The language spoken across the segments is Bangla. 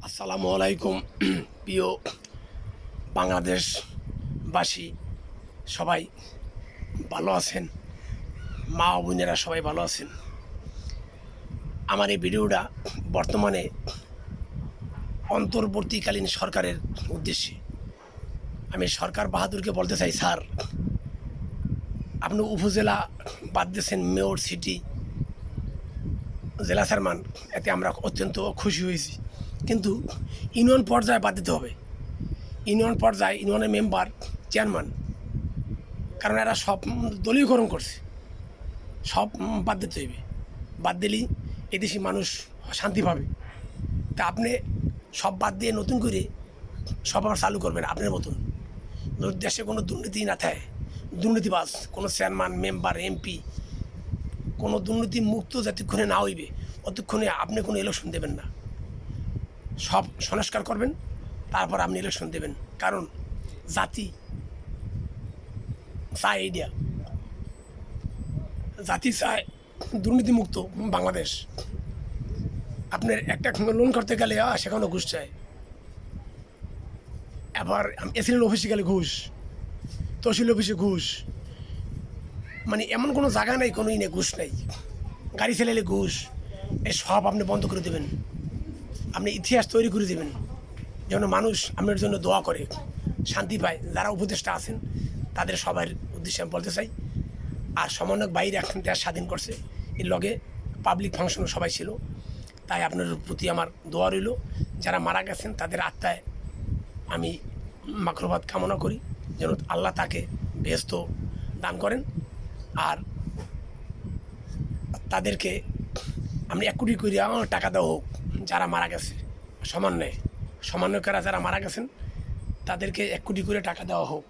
আসসালামু আলাইকুম। প্রিয় বাংলাদেশবাসী, সবাই ভালো আছেন? মা ও বোনেরা সবাই ভালো আছেন? আমার এই ভিডিওটা বর্তমানে অন্তর্বর্তীকালীন সরকারের উদ্দেশ্যে। আমি সরকার বাহাদুরকে বলতে চাই, স্যার, আপনি উপজেলা বাদ দিয়েছেন, মেয়র, সিটি, জেলা চেয়ারম্যান, এতে আমরা অত্যন্ত খুশি হয়েছি। কিন্তু ইউনিয়ন পর্যায়ে বাদ দিতে হবে। ইউনিয়ন পর্যায়ে ইউনিয়নের মেম্বার, চেয়ারম্যান, কারণ এরা সব দলীয়করণ করছে, সব বাদ দিতে হইবে। বাদ দিলেই এদেশি মানুষ শান্তি পাবে। তা আপনি সব বাদ দিয়ে নতুন করে সব আবার চালু করবেন আপনার মতন। দেশে কোনো দুর্নীতি না থাকে, দুর্নীতিবাজ কোনো চেয়ারম্যান, মেম্বার, এমপি কোনো দুর্নীতি মুক্ত যতক্ষণে না হইবে ততক্ষণে আপনি কোনো ইলেকশন দেবেন না। সব সংস্কার করবেন, তারপর আপনি ইলেকশন দেবেন। কারণ জাতি চায় এইটা, জাতি চায় দুর্নীতিমুক্ত বাংলাদেশ। আপনার একটা লোন করতে গেলে সেখানেও ঘুষ চায়। আবার এসিডেন্ট অফিসে গেলে ঘুষ, তহসিল অফিসে ঘুষ, মানে এমন কোনো জায়গা নেই কোনো ঘুষ নেই। গাড়ি চালাইলে ঘুষ। এই সব আপনি বন্ধ করে দেবেন। আপনি ইতিহাস তৈরি করে দেবেন যেন মানুষ আপনার জন্য দোয়া করে, শান্তি পায়। যারা উপদেষ্টা আছেন তাদের সবার উদ্দেশ্যে আমি বলতে চাই। আর সমন্বয়ক বাইরে এখন দেশ স্বাধীন করছে, এর লগে পাবলিক ফাংশনও সবাই ছিল। তাই আপনার প্রতি আমার দোয়া রইল। যারা মারা গেছেন তাদের আত্মায় আমি মাগফিরাত কামনা করি, যেন আল্লাহ তাকে বেহেশত দান করেন। আর তাদেরকে আপনি 1 কোটি করে টাকা দেওয়া হোক যারা মারা গেছে, সমন্বয়করা যারা মারা গেছেন তাদেরকে 1 কোটি করে টাকা দেওয়া হোক।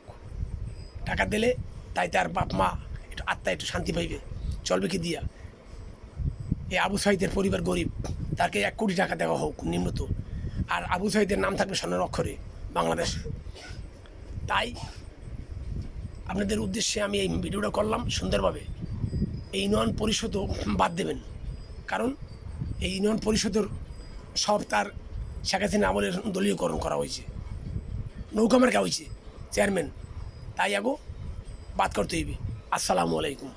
টাকা দিলে তাই তার বাপ মা একটু আত্মা একটু শান্তি পাইবে। চলবে কি দিয়া? এই আবু সাইদের পরিবার গরিব, তাকে 1 কোটি টাকা দেওয়া হোক নিম্নত। আর আবু সাইদের নাম থাকবে স্বর্ণের অক্ষরে বাংলাদেশে। তাই আপনাদের উদ্দেশ্যে আমি এই ভিডিওটা করলাম সুন্দরভাবে। এই ইউনিয়ন পরিষদও বাদ দেবেন, কারণ এই ইউনিয়ন পরিষদের সব তার শেখ হাসিনা আমলের দলীয়করণ করা হয়েছে, নৌকা মার্কা হয়েছে চেয়ারম্যান। তাই আগো বাদ করতে হইবে। আসসালামু আলাইকুম।